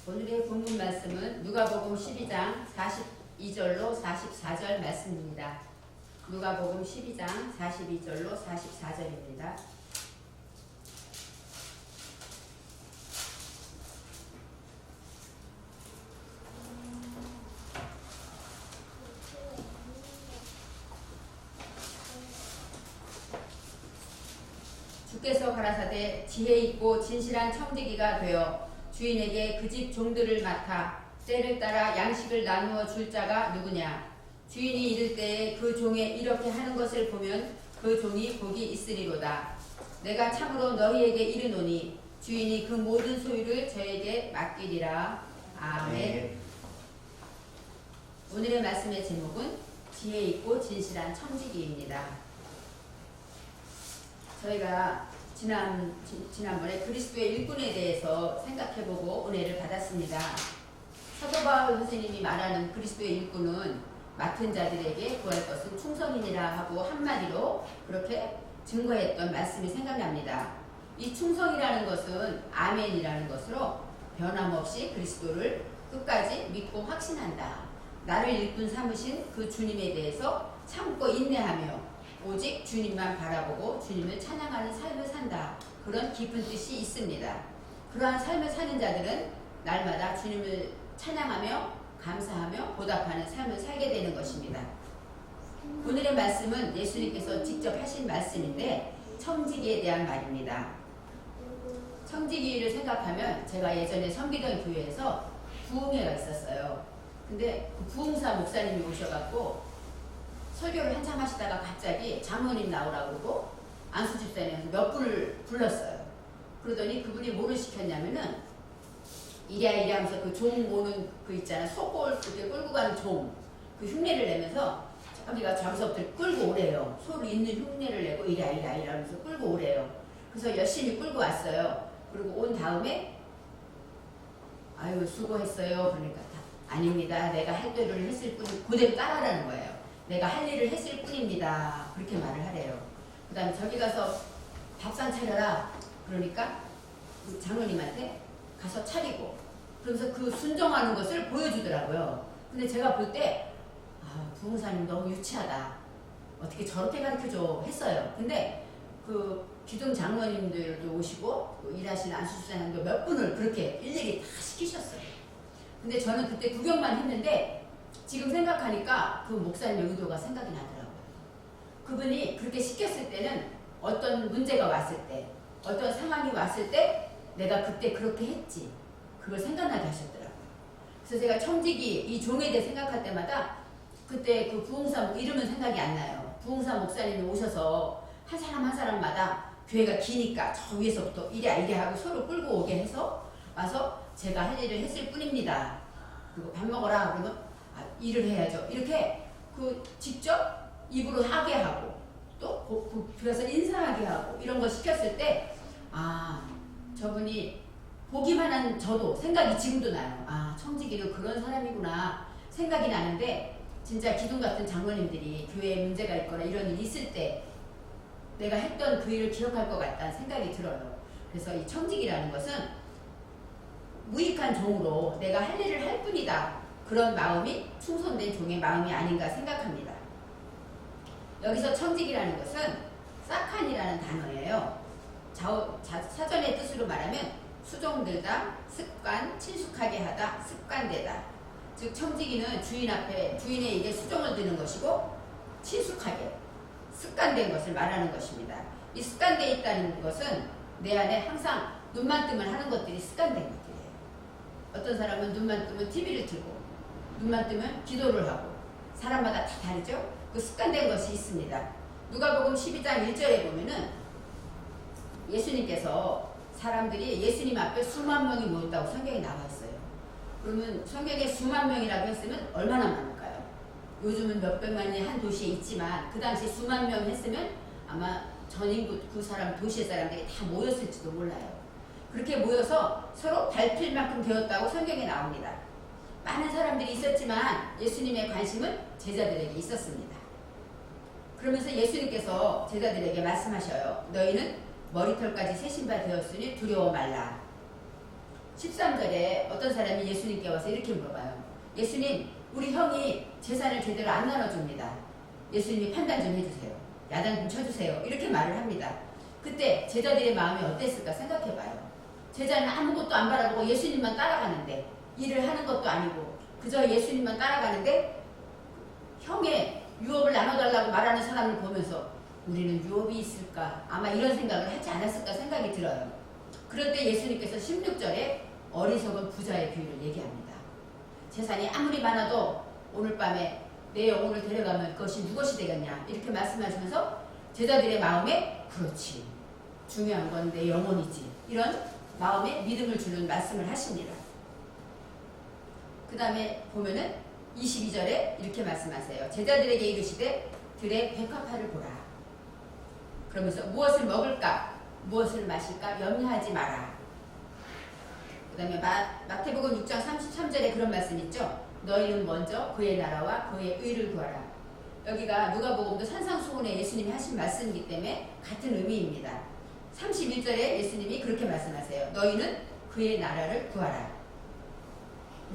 오늘의 본문 말씀은 누가복음 12장 42절로 44절 말씀입니다. 누가복음 12장 42절로 44절입니다. 주께서 가라사대 지혜 있고 진실한 청지기가 되어 주인에게 그 집 종들을 맡아 때를 따라 양식을 나누어 줄 자가 누구냐. 주인이 이를 때에 그 종에 이렇게 하는 것을 보면 그 종이 복이 있으리로다. 내가 참으로 너희에게 이르노니 주인이 그 모든 소유를 저에게 맡기리라. 아멘. 오늘의 말씀의 제목은 지혜 있고 진실한 청지기입니다. 저희가 지난번에 그리스도의 일꾼에 대해서 생각해보고 은혜를 받았습니다. 사도 바울 선생님이 말하는 그리스도의 일꾼은 맡은 자들에게 구할 것은 충성이니라 하고 한마디로 그렇게 증거했던 말씀이 생각납니다. 이 충성이라는 것은 아멘이라는 것으로 변함없이 그리스도를 끝까지 믿고 확신한다. 나를 일꾼 삼으신 그 주님에 대해서 참고 인내하며 오직 주님만 바라보고 주님을 찬양하는 삶을 산다. 그런 깊은 뜻이 있습니다. 그러한 삶을 사는 자들은 날마다 주님을 찬양하며 감사하며 보답하는 삶을 살게 되는 것입니다. 오늘의 말씀은 예수님께서 직접 하신 말씀인데 청지기에 대한 말입니다. 청지기를 생각하면 제가 예전에 섬기던 교회에서 부흥회가 있었어요. 근데 그 부흥사 목사님이 오셔갖고 설교를 한참 하시다가 갑자기 장로님 나오라고 그러고 안수집사님에서 몇 분을 불렀어요. 그러더니 그분이 뭐를 시켰냐면은 이랴이랴 하면서 그 종 모는 그 있잖아. 소골 그게 끌고 가는 종 그 흉내를 내면서 저기가 저기서부터 끌고 오래요. 소를 있는 흉내를 내고 이랴이랴 하면서 끌고 오래요. 그래서 열심히 끌고 왔어요. 그리고 온 다음에 아유 수고했어요. 그러니까 아닙니다. 내가 할 대로 했을 뿐이 그대로 따라하라는 거예요. 내가 할 일을 했을 뿐입니다. 그렇게 말을 하래요. 그 다음에 저기 가서 밥상 차려라. 그러니까 장로님한테 가서 차리고 그러면서 그 순종하는 것을 보여주더라고요. 근데 제가 볼 때 부흥사님 너무 유치하다. 어떻게 저렇게 가르쳐줘 했어요. 근데 그 기둥 장로님들도 오시고 일하시는 안수사님도 몇 분을 그렇게 일일이 다 시키셨어요. 근데 저는 그때 구경만 했는데 지금 생각하니까 그 목사님의 의도가 생각이 나더라고요. 그분이 그렇게 시켰을 때는 어떤 문제가 왔을 때, 어떤 상황이 왔을 때 내가 그때 그렇게 했지. 그걸 생각나게 하셨더라고요. 그래서 제가 청지기 이 종에 대해 생각할 때마다 그때 그 부흥사 이름은 생각이 안 나요. 부흥사 목사님이 오셔서 한 사람 한 사람마다 교회가 기니까 저 위에서부터 이래 하고 소를 끌고 오게 해서 와서 제가 할 일을 했을 뿐입니다. 그리고 밥 먹어라 그러면 일을 해야죠. 이렇게 그 직접 입으로 하게 하고 또 그래서 인사하게 하고 이런 거 시켰을 때 저분이 보기만 한 저도 생각이 지금도 나요. 청지기도 그런 사람이구나 생각이 나는데 진짜 기둥 같은 장로님들이 교회에 문제가 있거나 이런 일이 있을 때 내가 했던 그 일을 기억할 것 같다는 생각이 들어요. 그래서 이 청지기라는 것은 무익한 종으로 내가 할 일을 할 뿐이다. 그런 마음이 충성된 종의 마음이 아닌가 생각합니다. 여기서 청지기라는 것은 사칸이라는 단어예요. 사전의 뜻으로 말하면 수종들다, 습관, 친숙하게 하다, 습관되다. 즉 청지기는 주인 앞에 주인의 일에 수종을 드는 것이고 친숙하게 습관된 것을 말하는 것입니다. 이 습관되어 있다는 것은 내 안에 항상 눈만 뜨면 하는 것들이 습관된 것들이에요. 어떤 사람은 눈만 뜨면 TV를 틀고 눈만 뜨면 기도를 하고 사람마다 다 다르죠? 그 습관된 것이 있습니다. 누가복음 12장 1절에 보면은 예수님께서 사람들이 예수님 앞에 수만 명이 모였다고 성경에 나와 있어요. 그러면 성경에 수만 명이라고 했으면 얼마나 많을까요? 요즘은 몇백만이 한 도시에 있지만 그 당시 수만 명 했으면 아마 전 인구 그 사람 도시의 사람들이 다 모였을지도 몰라요. 그렇게 모여서 서로 밟힐 만큼 되었다고 성경에 나옵니다. 많은 사람들이 있었지만 예수님의 관심은 제자들에게 있었습니다. 그러면서 예수님께서 제자들에게 말씀하셔요. 너희는 머리털까지 새 신발 되었으니 두려워 말라. 13절에 어떤 사람이 예수님께 와서 이렇게 물어봐요. 예수님, 우리 형이 재산을 제대로 안 나눠줍니다. 예수님이 판단 좀 해주세요. 야단 좀 쳐주세요. 이렇게 말을 합니다. 그때 제자들의 마음이 어땠을까 생각해봐요. 제자는 아무것도 안 바라보고 예수님만 따라가는데, 일을 하는 것도 아니고 그저 예수님만 따라가는데, 형의 유업을 나눠달라고 말하는 사람을 보면서 우리는 유업이 있을까? 아마 이런 생각을 하지 않았을까 생각이 들어요. 그럴 때 예수님께서 16절에 어리석은 부자의 비유를 얘기합니다. 재산이 아무리 많아도 오늘 밤에 내 영혼을 데려가면 그것이 무엇이 되겠냐, 이렇게 말씀하시면서 제자들의 마음에 그렇지, 중요한 건 내 영혼이지, 이런 마음에 믿음을 주는 말씀을 하십니다. 그 다음에 보면은 22절에 이렇게 말씀하세요. 제자들에게 이르시되 들의 백합화를 보라. 그러면서 무엇을 먹을까 무엇을 마실까 염려하지 마라. 그 다음에 마태복음 6장 33절에 그런 말씀 있죠. 너희는 먼저 그의 나라와 그의 의를 구하라. 여기가 누가복음도 산상수훈에 예수님이 하신 말씀이기 때문에 같은 의미입니다. 31절에 예수님이 그렇게 말씀하세요. 너희는 그의 나라를 구하라.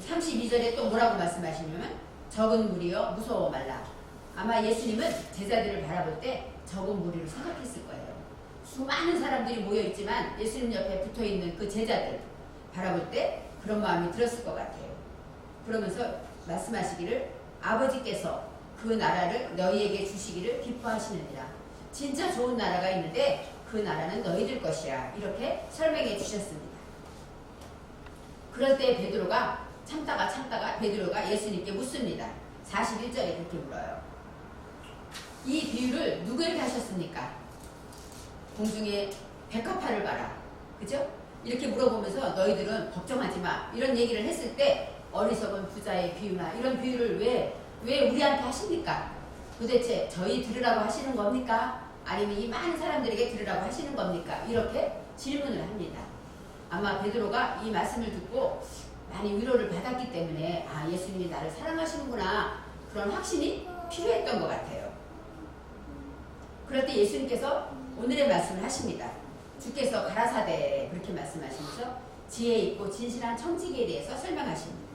32절에 또 뭐라고 말씀하시냐면 적은 무리여 무서워 말라. 아마 예수님은 제자들을 바라볼 때 적은 무리로 생각했을 거예요. 수많은 사람들이 모여있지만 예수님 옆에 붙어있는 그 제자들 바라볼 때 그런 마음이 들었을 것 같아요. 그러면서 말씀하시기를 아버지께서 그 나라를 너희에게 주시기를 기뻐하시느니라. 진짜 좋은 나라가 있는데 그 나라는 너희들 것이야. 이렇게 설명해 주셨습니다. 그럴 때 참다가 베드로가 예수님께 묻습니다. 41절에 그렇게 물어요. 이 비유를 누구에게 하셨습니까? 공중에 백합화를 봐라. 그죠? 이렇게 물어보면서 너희들은 걱정하지 마. 이런 얘기를 했을 때 어리석은 부자의 비유나 이런 비유를 왜 우리한테 하십니까? 도대체 저희 들으라고 하시는 겁니까? 아니면 이 많은 사람들에게 들으라고 하시는 겁니까? 이렇게 질문을 합니다. 아마 베드로가 이 말씀을 듣고 많이 위로를 받았기 때문에 예수님이 나를 사랑하시는구나, 그런 확신이 필요했던 것 같아요. 그럴 때 예수님께서 오늘의 말씀을 하십니다. 주께서 가라사대 그렇게 말씀하시면서 지혜 있고 진실한 청지기에 대해서 설명하십니다.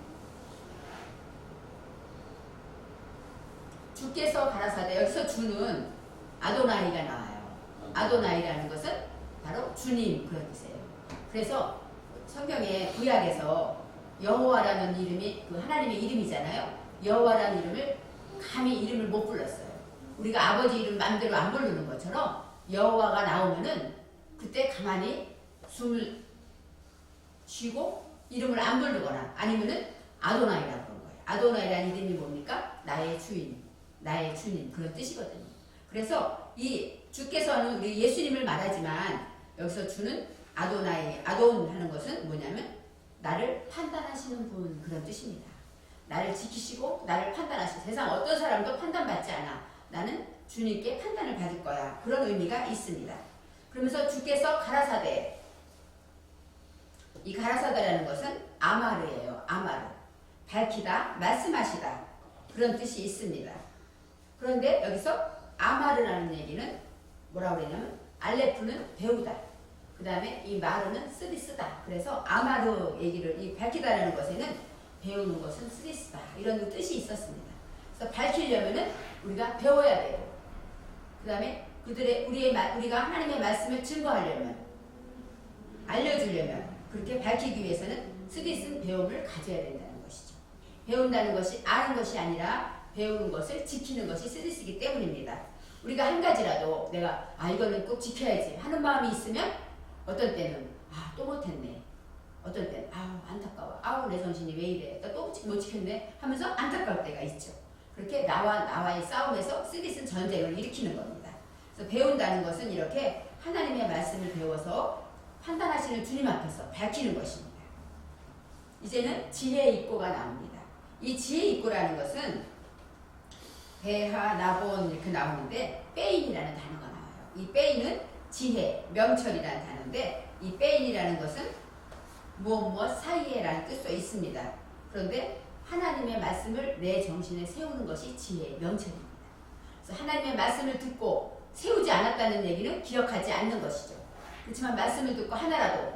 주께서 가라사대, 여기서 주는 아도나이가 나와요. 아도나이라는 것은 바로 주님, 그런 뜻이에요. 그래서 성경의 구약에서 여호와라는 이름이 그 하나님의 이름이잖아요. 여호와라는 이름을 감히 이름을 못 불렀어요. 우리가 아버지 이름 마음대로 안 부르는 것처럼 여호와가 나오면은 그때 가만히 숨을 쉬고 이름을 안 부르거나 아니면은 아도나이라고 그런 거예요. 아도나이라는 이름이 뭡니까? 나의 주인, 나의 주님, 그런 뜻이거든요. 그래서 이 주께서는 우리 예수님을 말하지만 여기서 주는 아도나이, 아돈 하는 것은 뭐냐면 나를 판단하시는 분, 그런 뜻입니다. 나를 지키시고 나를 판단하시고, 세상 어떤 사람도 판단받지 않아. 나는 주님께 판단을 받을 거야. 그런 의미가 있습니다. 그러면서 주께서 가라사대, 이 가라사대라는 것은 아마르예요. 아마르, 밝히다, 말씀하시다, 그런 뜻이 있습니다. 그런데 여기서 아마르라는 얘기는 뭐라고 그러냐면 알레프는 배우다, 그 다음에 이 마르는 쓰디쓰다. 그래서 아마르 얘기를, 이 밝히다라는 것에는 배우는 것은 쓰디쓰다, 이런 뜻이 있었습니다. 그래서 밝히려면은 우리가 배워야 되고, 그 다음에 우리가 하나님의 말씀을 증거하려면, 알려주려면, 그렇게 밝히기 위해서는 쓰디쓴 배움을 가져야 된다는 것이죠. 배운다는 것이 아는 것이 아니라 배우는 것을 지키는 것이 쓰디쓰기 때문입니다. 우리가 한 가지라도 내가 이거는 꼭 지켜야지 하는 마음이 있으면 어떤 때는 또 못했네, 어떤 때는 안타까워, 내 정신이 왜 이래, 나 또 못 지켰네 하면서 안타까울 때가 있죠. 그렇게 나와의 싸움에서 쓰디쓴 전쟁을 일으키는 겁니다. 그래서 배운다는 것은 이렇게 하나님의 말씀을 배워서 판단하시는 주님 앞에서 밝히는 것입니다. 이제는 지혜 있고가 나옵니다. 이 지혜 있고라는 것은 배하, 나본 이렇게 나오는데 빼인이라는 단어가 나와요. 이 빼인은 지혜, 명철이라는 단어인데 이 빼인이라는 것은 무엇 사이에라는 뜻도 있습니다. 그런데 하나님의 말씀을 내 정신에 세우는 것이 지혜, 명철입니다. 그래서 하나님의 말씀을 듣고 세우지 않았다는 얘기는 기억하지 않는 것이죠. 그렇지만 말씀을 듣고 하나라도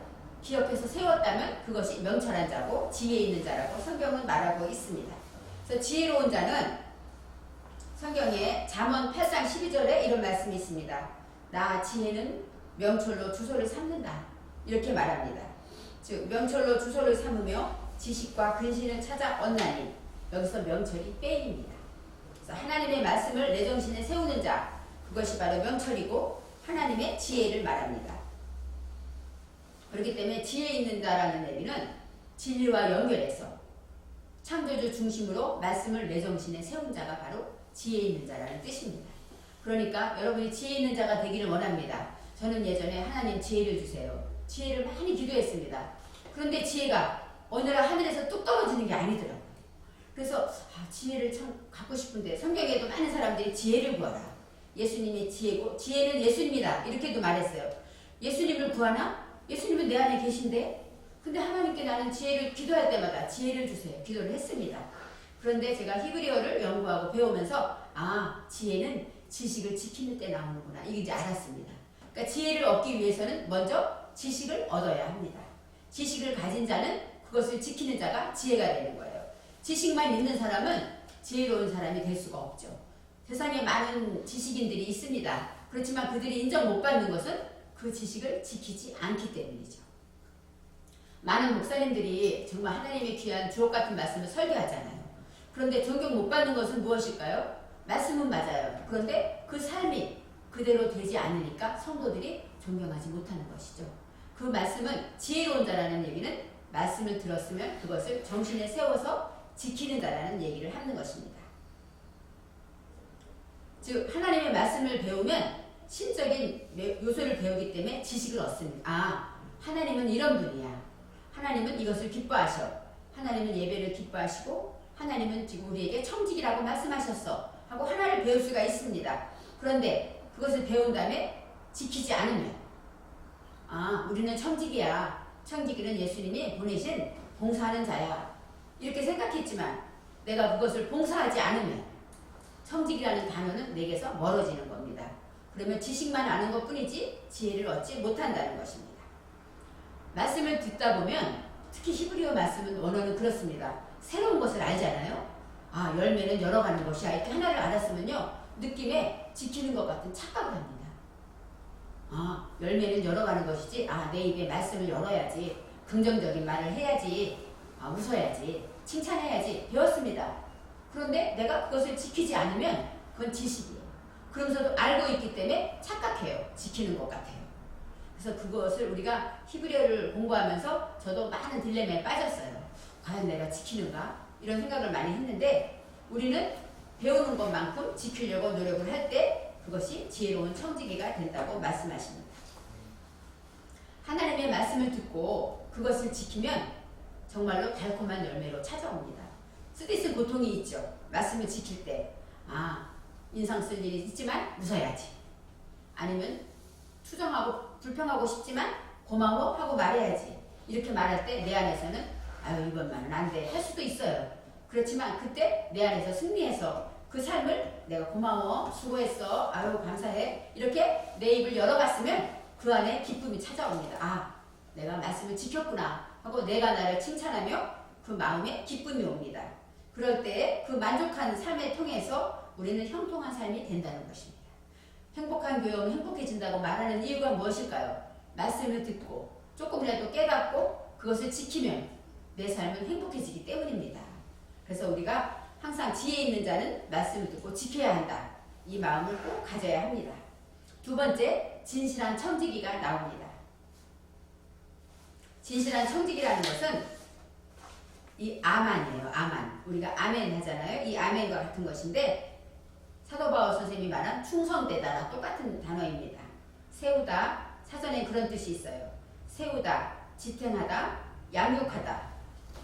기업해서 세웠다면 그것이 명철한 자고 지혜 있는 자라고 성경은 말하고 있습니다. 그래서 지혜로운 자는 성경에 잠언 8장 12절에 이런 말씀이 있습니다. 나 지혜는 명철로 주소를 삼는다. 이렇게 말합니다. 즉 명철로 주소를 삼으며 지식과 근신을 찾아 얻나니 여기서 명철이 빼입니다. 그래서 하나님의 말씀을 내 정신에 세우는 자, 그것이 바로 명철이고 하나님의 지혜를 말합니다. 그렇기 때문에 지혜 있는 자라는 의미는 진리와 연결해서 창조주 중심으로 말씀을 내 정신에 세운 자가 바로 지혜 있는 자라는 뜻입니다. 그러니까 여러분이 지혜 있는 자가 되기를 원합니다. 저는 예전에 하나님 지혜를 주세요. 지혜를 많이 기도했습니다. 그런데 지혜가 어느 날 하늘에서 뚝 떨어지는 게 아니더라고요. 그래서 지혜를 참 갖고 싶은데 성경에도 많은 사람들이 지혜를 구하라. 예수님이 지혜고 지혜는 예수님이다. 이렇게도 말했어요. 예수님을 구하나? 예수님은 내 안에 계신데? 근데 하나님께 나는 지혜를 기도할 때마다 지혜를 주세요. 기도를 했습니다. 그런데 제가 히브리어를 연구하고 배우면서 지혜는 지식을 지키는 때 나오는구나. 이게 이제 알았습니다. 그러니까 지혜를 얻기 위해서는 먼저 지식을 얻어야 합니다. 지식을 가진 자는 그것을 지키는 자가 지혜가 되는 거예요. 지식만 있는 사람은 지혜로운 사람이 될 수가 없죠. 세상에 많은 지식인들이 있습니다. 그렇지만 그들이 인정 못 받는 것은 그 지식을 지키지 않기 때문이죠. 많은 목사님들이 정말 하나님의 귀한 주옥 같은 말씀을 설교하잖아요. 그런데 존경 못 받는 것은 무엇일까요? 말씀은 맞아요. 그런데 그 삶이 그대로 되지 않으니까 성도들이 존경하지 못하는 것이죠. 그 말씀은 지혜로운 자라는 얘기는 말씀을 들었으면 그것을 정신에 세워서 지키는 자라는 얘기를 하는 것입니다. 즉 하나님의 말씀을 배우면 신적인 요소를 배우기 때문에 지식을 얻습니다. 하나님은 이런 분이야. 하나님은 이것을 기뻐하셔. 하나님은 예배를 기뻐하시고 하나님은 지금 우리에게 청직이라고 말씀하셨어 하고 하나를 배울 수가 있습니다. 그런데 그것을 배운 다음에 지키지 않으면 우리는 청직이야. 청직이는 예수님이 보내신 봉사하는 자야. 이렇게 생각했지만 내가 그것을 봉사하지 않으면 청직이라는 단어는 내게서 멀어지는 겁니다. 그러면 지식만 아는 것뿐이지 지혜를 얻지 못한다는 것입니다. 말씀을 듣다 보면 특히 히브리어 말씀은 원어는 그렇습니다. 새로운 것을 알잖아요. 열매는 열어가는 것이야. 이렇게 하나를 알았으면요. 느낌에 지키는 것 같은 착각을 합니다. 열매는 열어가는 것이지. 내 입에 말씀을 열어야지. 긍정적인 말을 해야지. 웃어야지. 칭찬해야지. 배웠습니다. 그런데 내가 그것을 지키지 않으면 그건 지식이에요. 그러면서도 알고 있기 때문에 착각해요. 지키는 것 같아요. 그래서 그것을 우리가 히브리어를 공부하면서 저도 많은 딜레마에 빠졌어요. 과연 내가 지키는가? 이런 생각을 많이 했는데 우리는 배우는 것만큼 지키려고 노력을 할 때 그것이 지혜로운 청지기가 된다고 말씀하십니다. 하나님의 말씀을 듣고 그것을 지키면 정말로 달콤한 열매로 찾아옵니다. 쓰디쓴 고통이 있죠. 말씀을 지킬 때 인상 쓸 일이 있지만 웃어야지. 아니면 투정하고 불평하고 싶지만 고마워 하고 말해야지. 이렇게 말할 때 내 안에서는 이번만은 안 돼 할 수도 있어요. 그렇지만 그때 내 안에서 승리해서 그 삶을 내가 고마워 수고했어 감사해 이렇게 내 입을 열어봤으면 그 안에 기쁨이 찾아옵니다. 내가 말씀을 지켰구나 하고 내가 나를 칭찬하며 그 마음에 기쁨이 옵니다. 그럴 때 그 만족한 삶을 통해서 우리는 형통한 삶이 된다는 것입니다. 행복한 교회는 행복해진다고 말하는 이유가 무엇일까요? 말씀을 듣고 조금이라도 깨닫고 그것을 지키면 내 삶은 행복해지기 때문입니다. 그래서 우리가 항상 지혜 있는 자는 말씀을 듣고 지켜야 한다. 이 마음을 꼭 가져야 합니다. 두 번째, 진실한 청지기가 나옵니다. 진실한 청지기라는 것은 이 아만이에요. 아만. 우리가 아멘 하잖아요. 이 아멘과 같은 것인데 사도 바울 선생님이 말한 충성되다랑 똑같은 단어입니다. 세우다, 사전에 그런 뜻이 있어요. 세우다, 지탱하다, 양육하다,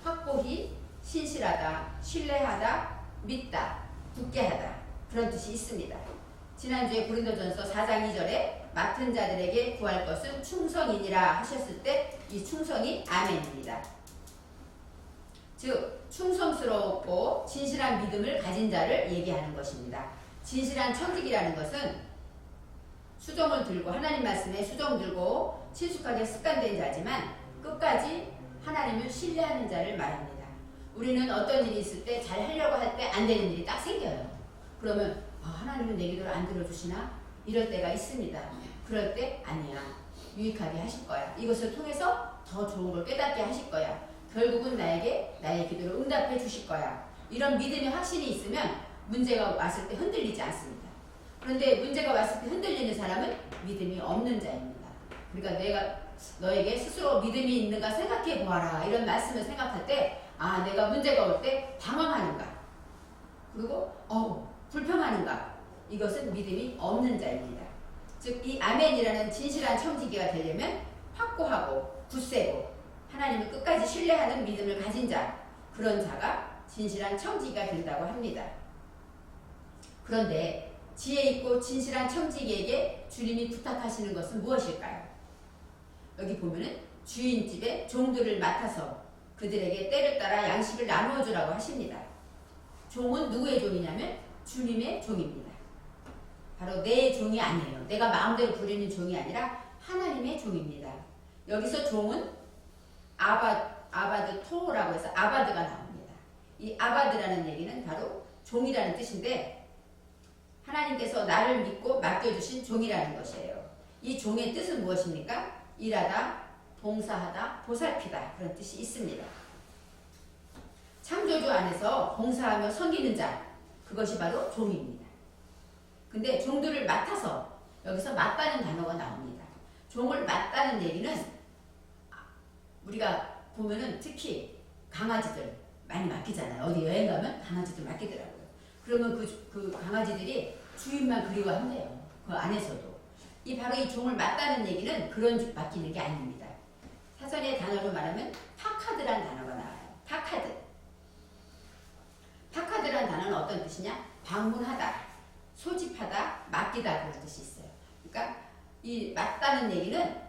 확고히, 신실하다, 신뢰하다, 믿다, 굳게 하다 그런 뜻이 있습니다. 지난주에 고린도전서 4장 2절에 맡은 자들에게 구할 것은 충성이니라 하셨을 때 이 충성이 아멘입니다. 즉 충성스럽고 진실한 믿음을 가진 자를 얘기하는 것입니다. 진실한 청직이라는 것은 수종을 들고 하나님 말씀에 수종 들고 친숙하게 습관된 자지만 끝까지 하나님을 신뢰하는 자를 말합니다. 우리는 어떤 일이 있을 때 잘 하려고 할 때 안 되는 일이 딱 생겨요. 그러면 하나님은 내 기도를 안 들어주시나? 이럴 때가 있습니다. 그럴 때 아니야. 유익하게 하실 거야. 이것을 통해서 더 좋은 걸 깨닫게 하실 거야. 결국은 나의 기도를 응답해 주실 거야. 이런 믿음의 확신이 있으면 문제가 왔을 때 흔들리지 않습니다. 그런데 문제가 왔을 때 흔들리는 사람은 믿음이 없는 자입니다. 그러니까 내가 너에게 스스로 믿음이 있는가 생각해 보아라. 이런 말씀을 생각할 때 내가 문제가 올 때 당황하는가 그리고 불평하는가 이것은 믿음이 없는 자입니다. 즉 이 아멘이라는 진실한 청지기가 되려면 확고하고 굳세고 하나님을 끝까지 신뢰하는 믿음을 가진 자 그런 자가 진실한 청지기가 된다고 합니다. 그런데 지혜 있고 진실한 청지기에게 주님이 부탁하시는 것은 무엇일까요? 여기 보면은 주인집에 종들을 맡아서 그들에게 때를 따라 양식을 나누어 주라고 하십니다. 종은 누구의 종이냐면 주님의 종입니다. 바로 내 종이 아니에요. 내가 마음대로 부리는 종이 아니라 하나님의 종입니다. 여기서 종은 아바드 토라고 해서 아바드가 나옵니다. 이 아바드라는 얘기는 바로 종이라는 뜻인데 하나님께서 나를 믿고 맡겨주신 종이라는 것이에요. 이 종의 뜻은 무엇입니까? 일하다, 봉사하다, 보살피다 그런 뜻이 있습니다. 창조주 안에서 봉사하며 섬기는 자 그것이 바로 종입니다. 근데 종들을 맡아서 여기서 맡다는 단어가 나옵니다. 종을 맡다는 얘기는 우리가 보면은 특히 강아지들 많이 맡기잖아요. 어디 여행 가면 강아지들 맡기더라고요. 그러면 그 강아지들이 주인만 그리워한대요. 그 안에서도. 바로 이 종을 맡다는 얘기는 그런 맡기는 게 아닙니다. 사전의 단어로 말하면 파카드란 단어가 나와요. 파카드. 파카드란 단어는 어떤 뜻이냐? 방문하다, 소집하다, 맡기다 그런 뜻이 있어요. 그러니까 이 맡다는 얘기는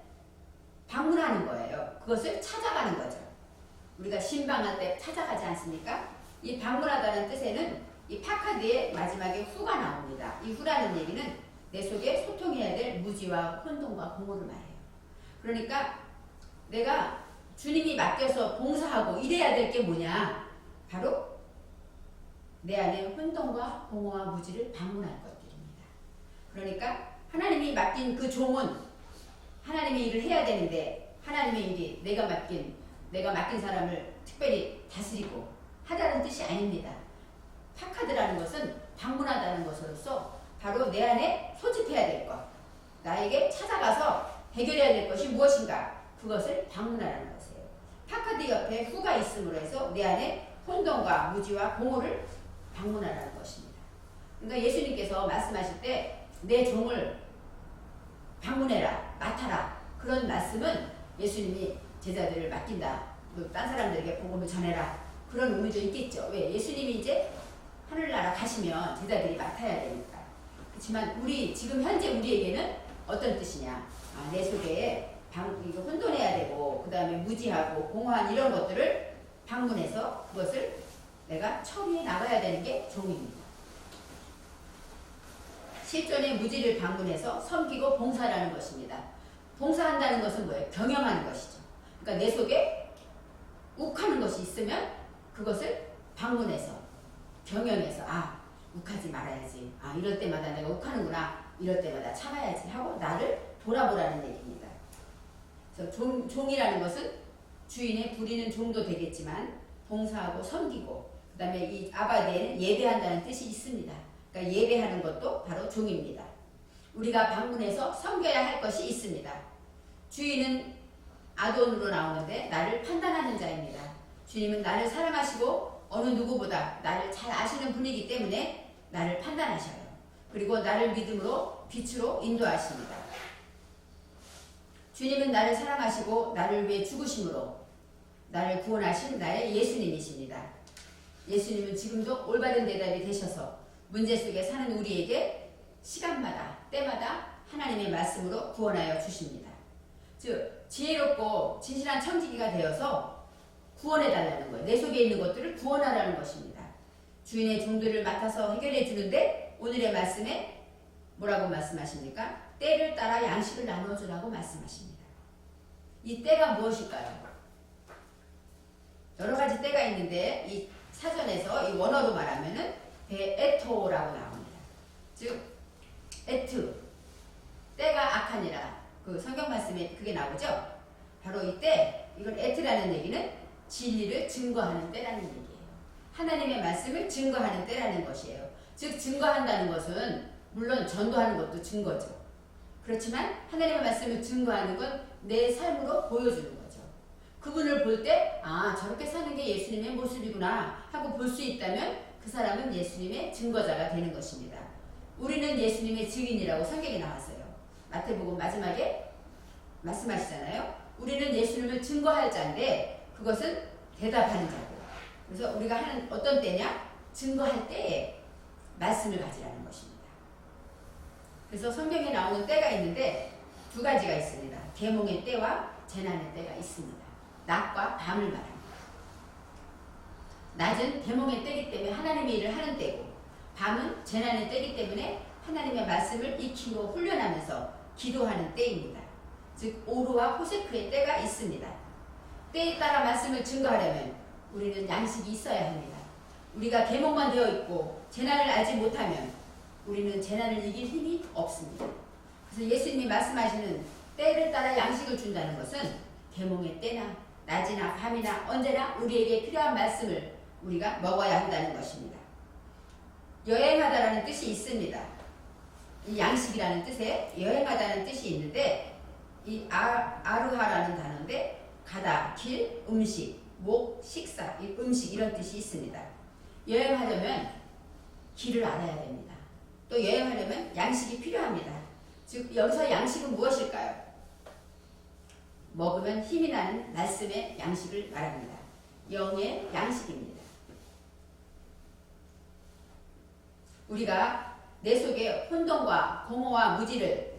방문하는 거예요. 그것을 찾아가는 거죠. 우리가 신방할 때 찾아가지 않습니까? 이 방문하다는 뜻에는 이 파카드의 마지막에 후가 나옵니다. 이 후라는 얘기는 내 속에 소통해야 될 무지와 혼돈과 공허를 말해요. 그러니까 내가 주님이 맡겨서 봉사하고 이래야 될 게 뭐냐? 바로 내 안에 혼돈과 공허와 무지를 방문할 것들입니다. 그러니까 하나님이 맡긴 그 종은 하나님의 일을 해야 되는데 하나님의 일이 내가 맡긴 사람을 특별히 다스리고 하다는 뜻이 아닙니다. 파카드라는 것은 방문하다는 것으로서 바로 내 안에 소집해야 될 것, 나에게 찾아가서 해결해야 될 것이 무엇인가 그것을 방문하라는 것이에요. 파카드 옆에 후가 있음으로 해서 내 안에 혼돈과 무지와 공허를 방문하라는 것입니다. 그러니까 예수님께서 말씀하실 때 내 종을 방문해라, 맡아라 그런 말씀은 예수님이 제자들을 맡긴다, 딴 사람들에게 복음을 전해라 그런 의미도 있겠죠. 왜? 예수님이 이제 하늘나라 가시면 제자들이 맡아야 되니까. 그렇지만 지금 현재 우리에게는 어떤 뜻이냐? 내 속에 이거 혼돈해야 되고 그 다음에 무지하고 공허한 이런 것들을 방문해서 그것을 내가 처리해 나가야 되는 게 종입니다. 실존의 무지를 방문해서 섬기고 봉사라는 것입니다. 봉사한다는 것은 뭐예요? 경영하는 것이죠. 그러니까 내 속에 욱하는 것이 있으면 그것을 방문해서 경영해서 욱하지 말아야지. 이럴 때마다 내가 욱하는구나. 이럴 때마다 참아야지 하고 나를 돌아보라는 얘기입니다. 그래서 종이라는 것은 주인의 부리는 종도 되겠지만 봉사하고 섬기고 그 다음에 이 아바디에는 예배한다는 뜻이 있습니다. 그러니까 예배하는 것도 바로 종입니다. 우리가 방문해서 섬겨야 할 것이 있습니다. 주인은 아돈으로 나오는데 나를 판단하는 자입니다. 주님은 나를 사랑하시고 어느 누구보다 나를 잘 아시는 분이기 때문에 나를 판단하셔요. 그리고 나를 믿음으로 빛으로 인도하십니다. 주님은 나를 사랑하시고 나를 위해 죽으심으로 나를 구원하신 나의 예수님이십니다. 예수님은 지금도 올바른 대답이 되셔서 문제 속에 사는 우리에게 시간마다 때마다 하나님의 말씀으로 구원하여 주십니다. 즉 지혜롭고 진실한 청지기가 되어서 구원해달라는 거예요. 내 속에 있는 것들을 구원하라는 것입니다. 주인의 종들을 맡아서 해결해 주는데 오늘의 말씀에 뭐라고 말씀하십니까? 때를 따라 양식을 나눠주라고 말씀하십니다. 이 때가 무엇일까요? 여러 가지 때가 있는데 이 사전에서 이 원어로 말하면은 베에토라고 나옵니다. 즉 에트 때가 악하니라 그 성경 말씀에 그게 나오죠. 바로 이때 이건 에트라는 얘기는 진리를 증거하는 때라는 얘기예요. 하나님의 말씀을 증거하는 때라는 것이에요. 즉 증거한다는 것은 물론 전도하는 것도 증거죠. 그렇지만 하나님의 말씀을 증거하는 건 내 삶으로 보여주는 거죠. 그분을 볼 때 아 저렇게 사는 게 예수님의 모습이구나 하고 볼 수 있다면 그 사람은 예수님의 증거자가 되는 것입니다. 우리는 예수님의 증인이라고 성경에 나왔어요. 마태복음 마지막에 말씀하시잖아요. 우리는 예수님을 증거할 자인데 그것은 대답하는 자고. 그래서 우리가 하는 어떤 때냐? 증거할 때에 말씀을 가지라는 것입니다. 그래서 성경에 나오는 때가 있는데 두 가지가 있습니다. 계몽의 때와 재난의 때가 있습니다. 낮과 밤을 말합니다. 낮은 계몽의 때이기 때문에 하나님의 일을 하는 때고 밤은 재난의 때이기 때문에 하나님의 말씀을 익히고 훈련하면서 기도하는 때입니다. 즉 오르와 호세크의 때가 있습니다. 때에 따라 말씀을 증거하려면 우리는 양식이 있어야 합니다. 우리가 계몽만 되어 있고 재난을 알지 못하면 우리는 재난을 이길 힘이 없습니다. 그래서 예수님이 말씀하시는 때를 따라 양식을 준다는 것은 계몽의 때나 낮이나 밤이나 언제나 우리에게 필요한 말씀을 우리가 먹어야 한다는 것입니다. 여행하다라는 뜻이 있습니다. 이 양식이라는 뜻에 여행하다는 뜻이 있는데 이 아르하라는 단어인데 가다, 길, 음식, 목, 식사, 음식 이런 뜻이 있습니다. 여행하려면 길을 알아야 됩니다. 또 여행하려면 양식이 필요합니다. 즉 여기서 양식은 무엇일까요? 먹으면 힘이 나는 말씀의 양식을 말합니다. 영의 양식입니다. 우리가 내 속에 혼돈과 공허와 무지를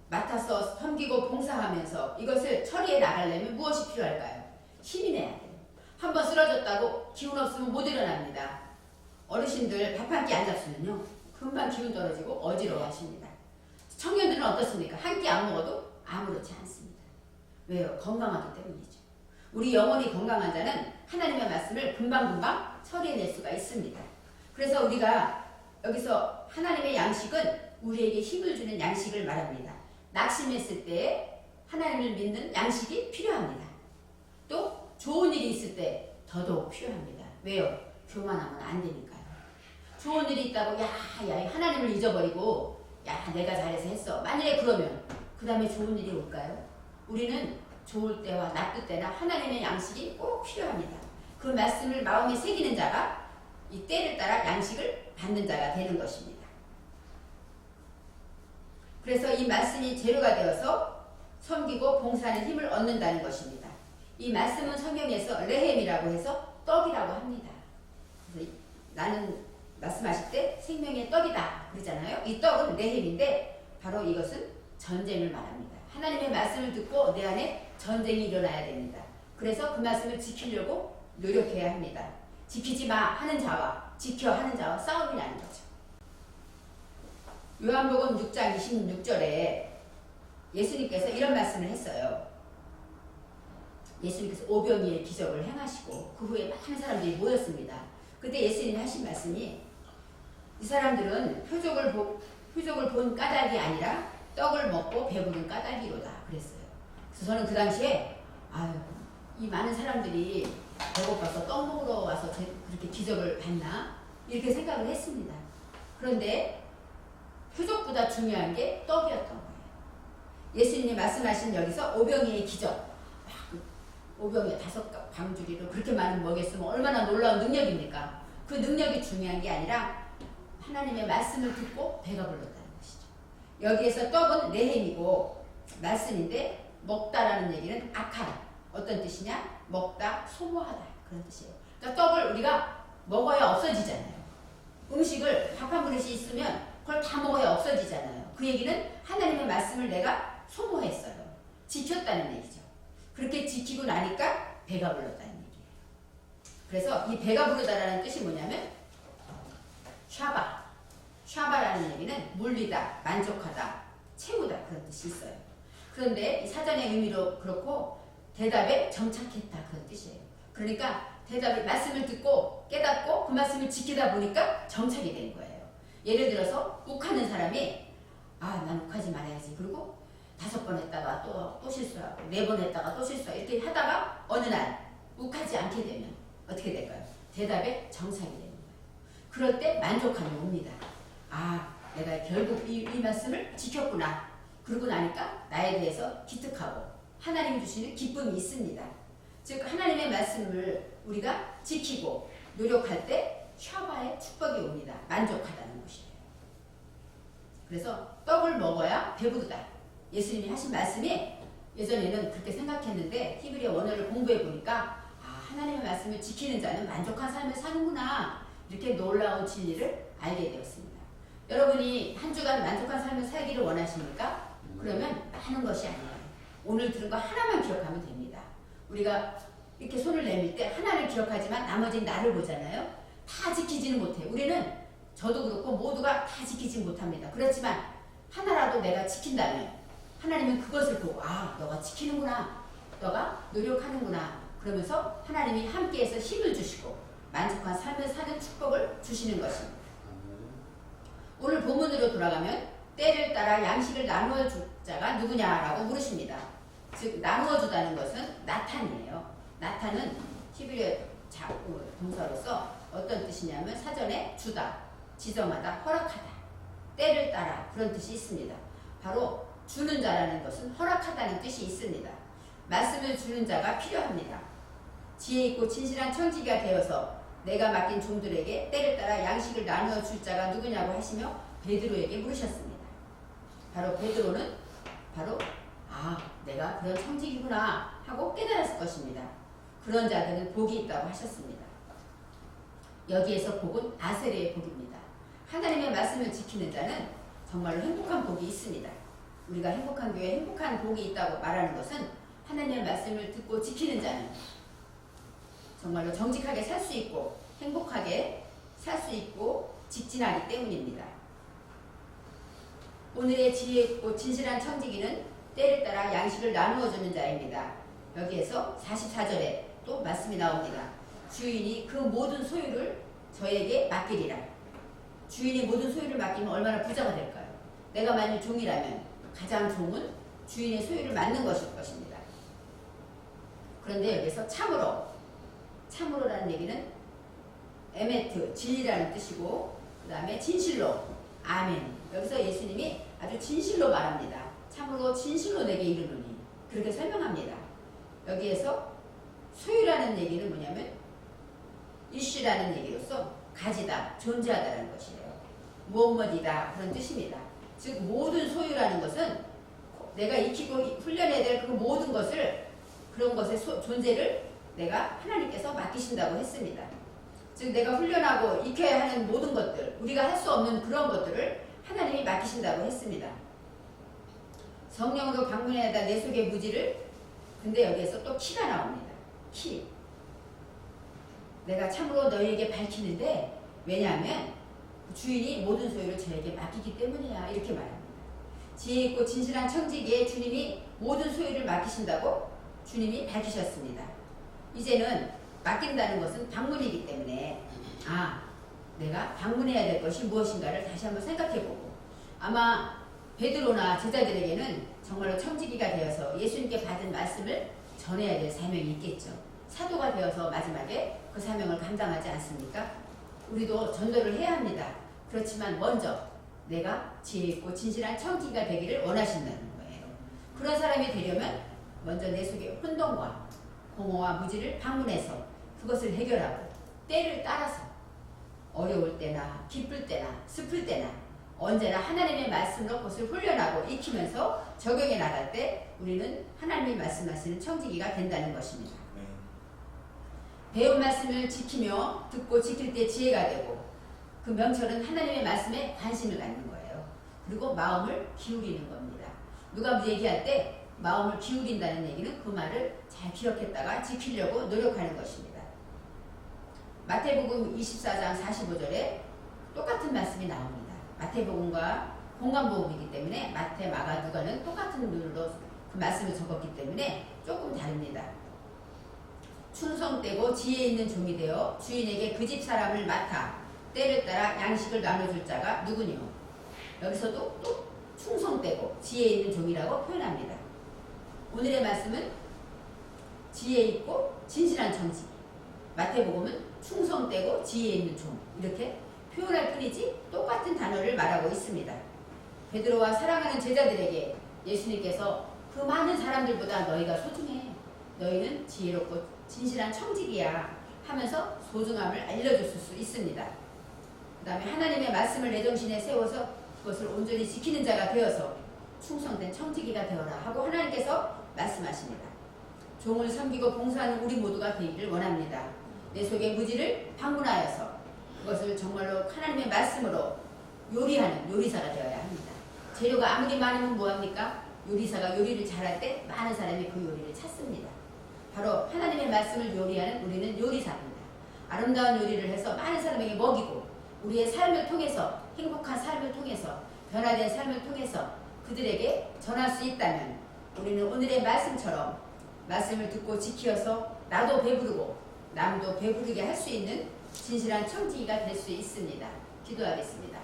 맡아서 섬기고 봉사하면서 이것을 처리해 나가려면 무엇이 필요할까요? 힘이 내야 돼요. 한번 쓰러졌다고 기운 없으면 못 일어납니다. 어르신들 밥 한 끼 안 잡수면요 금방 기운 떨어지고 어지러워 하십니다. 청년들은 어떻습니까? 한 끼 안 먹어도 아무렇지 않습니다. 왜요? 건강하기 때문이죠. 우리 영혼이 건강한 자는 하나님의 말씀을 금방금방 처리해낼 수가 있습니다. 그래서 우리가 여기서 하나님의 양식은 우리에게 힘을 주는 양식을 말합니다. 낙심했을 때 하나님을 믿는 양식이 필요합니다. 또 좋은 일이 있을 때 더더욱 필요합니다. 왜요? 교만하면 안 되니까요. 좋은 일이 있다고 야 하나님을 잊어버리고 야 내가 잘해서 했어. 만약에 그러면 그 다음에 좋은 일이 올까요? 우리는 좋을 때와 나쁠 때나 하나님의 양식이 꼭 필요합니다. 그 말씀을 마음에 새기는 자가 이 때를 따라 양식을 받는 자가 되는 것입니다. 그래서 이 말씀이 재료가 되어서 섬기고 봉사하는 힘을 얻는다는 것입니다. 이 말씀은 성경에서 레헴이라고 해서 떡이라고 합니다. 그래서 나는 말씀하실 때 생명의 떡이다 그러잖아요. 이 떡은 레헴인데 바로 이것은 전쟁을 말합니다. 하나님의 말씀을 듣고 내 안에 전쟁이 일어나야 됩니다. 그래서 그 말씀을 지키려고 노력해야 합니다. 지키지 마 하는 자와 지켜 하는 자와 싸움이 나는 거죠. 요한복음 6장 26절에 예수님께서 이런 말씀을 했어요. 예수님께서 오병이의 기적을 행하시고 그 후에 많은 사람들이 모였습니다. 그때 예수님이 하신 말씀이 이 사람들은 표적을 본 까닭이 아니라 떡을 먹고 배부른 까닭이로다 그랬어요. 그래서 저는 그 당시에 이 많은 사람들이 배고파서 떡 먹으러 와서 그렇게 기적을 봤나 이렇게 생각을 했습니다. 그런데 표적보다 중요한 게 떡이었던 거예요. 예수님이 말씀하신 여기서 오병이의 기적 오병이에 5 방주리로 그렇게 많은 먹였으면 얼마나 놀라운 능력입니까? 그 능력이 중요한 게 아니라 하나님의 말씀을 듣고 배가 불렀다는 것이죠. 여기에서 떡은 레헴이고 말씀인데 먹다라는 얘기는 악한 어떤 뜻이냐? 먹다, 소모하다 그런 뜻이에요. 그러니까 떡을 우리가 먹어야 없어지잖아요. 음식을 밥 한 그릇이 있으면 그걸 다 먹어야 없어지잖아요. 그 얘기는 하나님의 말씀을 내가 소모했어요. 지켰다는 얘기죠. 그렇게 지키고 나니까 배가 불렀다는 얘기예요. 그래서 이 배가 부르다라는 뜻이 뭐냐면 샤바라는 얘기는 물리다, 만족하다, 채우다 그런 뜻이 있어요. 그런데 이 사전의 의미로 그렇고 대답에 정착했다 그런 뜻이에요. 그러니까 대답을 말씀을 듣고 깨닫고 그 말씀을 지키다 보니까 정착이 된 거예요. 예를 들어서 욱하는 사람이 난 욱하지 말아야지. 그리고 5번 했다가 또 실수하고 4번 했다가 또 실수하고 이렇게 하다가 어느 날 욱하지 않게 되면 어떻게 될까요? 대답에 정착이 되는 거예요. 그럴 때 만족감이 옵니다. 내가 결국 이 말씀을 지켰구나. 그러고 나니까 나에 대해서 기특하고 하나님 주시는 기쁨이 있습니다. 즉 하나님의 말씀을 우리가 지키고 노력할 때 샤바의 축복이 옵니다. 만족하다는 것이에요. 그래서 떡을 먹어야 배부르다. 예수님이 하신 말씀이 예전에는 그렇게 생각했는데 히브리어 원어를 공부해 보니까 하나님의 말씀을 지키는 자는 만족한 삶을 사는구나. 이렇게 놀라운 진리를 알게 되었습니다. 여러분이 한 주간 만족한 삶을 살기를 원하십니까? 그러면 많은 것이 아니에요. 오늘 들은 거 하나만 기억하면 됩니다. 우리가 이렇게 손을 내밀 때 하나를 기억하지만 나머지는 나를 보잖아요. 다 지키지는 못해요. 우리는 저도 그렇고 모두가 다 지키지 못합니다. 그렇지만 하나라도 내가 지킨다면 하나님은 그것을 보고 너가 지키는구나. 너가 노력하는구나. 그러면서 하나님이 함께해서 힘을 주시고 만족한 삶을 사는 축복을 주시는 것입니다. 오늘 본문으로 돌아가면 때를 따라 양식을 나누어 줄 자가 누구냐라고 물으십니다. 즉 나누어 주다는 것은 나탄이에요. 나탄은 히브리어 동사로서 어떤 뜻이냐면 사전에 주다, 지정하다, 허락하다, 때를 따라 그런 뜻이 있습니다. 바로 주는 자라는 것은 허락하다는 뜻이 있습니다. 말씀을 주는 자가 필요합니다. 지혜 있고 진실한 청지기가 되어서 내가 맡긴 종들에게 때를 따라 양식을 나누어 줄 자가 누구냐고 하시며 베드로에게 물으셨습니다. 바로 베드로는 내가 그런 청지기구나 하고 깨달았을 것입니다. 그런 자들은 복이 있다고 하셨습니다. 여기에서 복은 아세르의 복입니다. 하나님의 말씀을 지키는 자는 정말로 행복한 복이 있습니다. 우리가 행복한 교회에 행복한 복이 있다고 말하는 것은 하나님의 말씀을 듣고 지키는 자는 정말로 정직하게 살 수 있고 행복하게 살 수 있고 직진하기 때문입니다. 오늘의 지혜 있고 진실한 청지기는 때를 따라 양식을 나누어 주는 자입니다. 여기에서 44절에 또 말씀이 나옵니다. 주인이 그 모든 소유를 저에게 맡기리라. 주인이 모든 소유를 맡기면 얼마나 부자가 될까요? 내가 만일 종이라면 가장 종은 주인의 소유를 맡는 것일 것입니다. 그런데 여기서 참으로라는 얘기는 에메트, 진리라는 뜻이고 그 다음에 진실로, 아멘. 여기서 예수님이 아주 진실로 말합니다. 참으로 진실로 내게 이르노니 그렇게 설명합니다. 여기에서 소유라는 얘기는 뭐냐면 이슈라는 얘기로서 가지다, 존재하다라는 것이에요. 무엇이다 그런 뜻입니다. 즉 모든 소유라는 것은 내가 익히고 훈련해야 될 그 모든 것을 그런 것의 존재를 내가 하나님께서 맡기신다고 했습니다. 즉 내가 훈련하고 익혀야 하는 모든 것들, 우리가 할 수 없는 그런 것들을 하나님이 맡기신다고 했습니다. 성령으로 방문해야 할 내 속의 무지를, 근데 여기에서 또 키가 나옵니다. 키. 내가 참으로 너희에게 밝히는데 왜냐하면 주인이 모든 소유를 저에게 맡기기 때문이야. 이렇게 말합니다. 지혜 있고 진실한 청지기에 주님이 모든 소유를 맡기신다고 주님이 밝히셨습니다. 이제는 맡긴다는 것은 방문이기 때문에 내가 방문해야 될 것이 무엇인가를 다시 한번 생각해보고 아마 베드로나 제자들에게는 정말로 청지기가 되어서 예수님께 받은 말씀을 전해야 될 사명이 있겠죠. 사도가 되어서 마지막에 그 사명을 감당하지 않습니까? 우리도 전도를 해야 합니다. 그렇지만 먼저 내가 지혜 있고 진실한 청지기가 되기를 원하신다는 거예요. 그런 사람이 되려면 먼저 내 속의 혼돈과 공허와 무지를 방문해서 그것을 해결하고 때를 따라서 어려울 때나 기쁠 때나 슬플 때나 언제나 하나님의 말씀으로 그것을 훈련하고 익히면서 적용해 나갈 때 우리는 하나님이 말씀하시는 청지기가 된다는 것입니다. 배운 말씀을 지키며 듣고 지킬 때 지혜가 되고 그 명철은 하나님의 말씀에 관심을 갖는 거예요. 그리고 마음을 기울이는 겁니다. 누가 얘기할 때 마음을 기울인다는 얘기는 그 말을 잘 기억했다가 지키려고 노력하는 것입니다. 마태복음 24장 45절에 똑같은 말씀이 나옵니다. 마태복음과 공관복음이기 때문에 마태, 마가, 누가는 똑같은 눈으로 그 말씀을 적었기 때문에 조금 다릅니다. 충성되고 지혜 있는 종이 되어 주인에게 그 집 사람을 맡아 때를 따라 양식을 나눠줄 자가 누구뇨? 여기서도 또 충성되고 지혜 있는 종이라고 표현합니다. 오늘의 말씀은 지혜 있고 진실한 청지기, 마태복음은 충성되고 지혜 있는 종, 이렇게 표현할 뿐이지 똑같은 단어를 말하고 있습니다. 베드로와 사랑하는 제자들에게 예수님께서 그 많은 사람들보다 너희가 소중해, 너희는 지혜롭고 진실한 청지기야 하면서 소중함을 알려줬을 수 있습니다. 그 다음에 하나님의 말씀을 내 정신에 세워서 그것을 온전히 지키는 자가 되어서 충성된 청지기가 되어라 하고 하나님께서 말씀하십니다. 종을 섬기고 봉사하는 우리 모두가 되기를 원합니다. 내 속의 무지를 방문하여서 그것을 정말로 하나님의 말씀으로 요리하는 요리사가 되어야 합니다. 재료가 아무리 많으면 뭐합니까? 요리사가 요리를 잘할 때 많은 사람이 그 요리를 찾습니다. 바로 하나님의 말씀을 요리하는 우리는 요리사입니다. 아름다운 요리를 해서 많은 사람에게 먹이고 우리의 삶을 통해서, 행복한 삶을 통해서, 변화된 삶을 통해서 그들에게 전할 수 있다면 우리는 오늘의 말씀처럼 말씀을 듣고 지키어서 나도 배부르고 남도 배부르게 할 수 있는 진실한 청지기가 될 수 있습니다. 기도하겠습니다.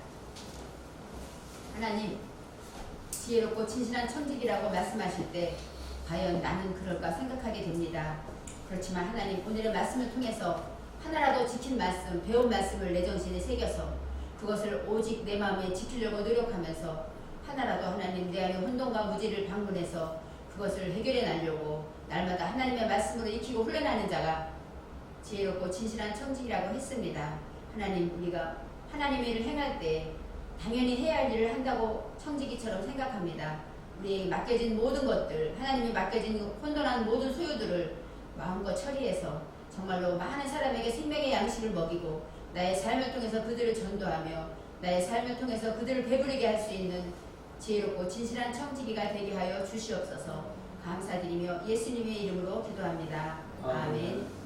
하나님, 지혜롭고 진실한 청지기라고 말씀하실 때 과연 나는 그럴까 생각하게 됩니다. 그렇지만 하나님, 오늘의 말씀을 통해서 하나라도 지킨 말씀, 배운 말씀을 내 정신에 새겨서 그것을 오직 내 마음에 지키려고 노력하면서 하나라도 하나님 내 안에 혼돈과 무지를 방문해서 그것을 해결해 나려고 날마다 하나님의 말씀으로 익히고 훈련하는 자가 지혜롭고 진실한 청지기라고 했습니다. 하나님, 우리가 하나님의 일을 행할 때 당연히 해야 할 일을 한다고 청지기처럼 생각합니다. 우리에게 맡겨진 모든 것들, 하나님이 맡겨진 혼돈한 모든 소유들을 마음껏 처리해서 정말로 많은 사람에게 생명의 양식을 먹이고 나의 삶을 통해서 그들을 전도하며 나의 삶을 통해서 그들을 배부르게 할 수 있는 지혜롭고 진실한 청지기가 되게 하여 주시옵소서. 감사드리며 예수님의 이름으로 기도합니다. 아멘.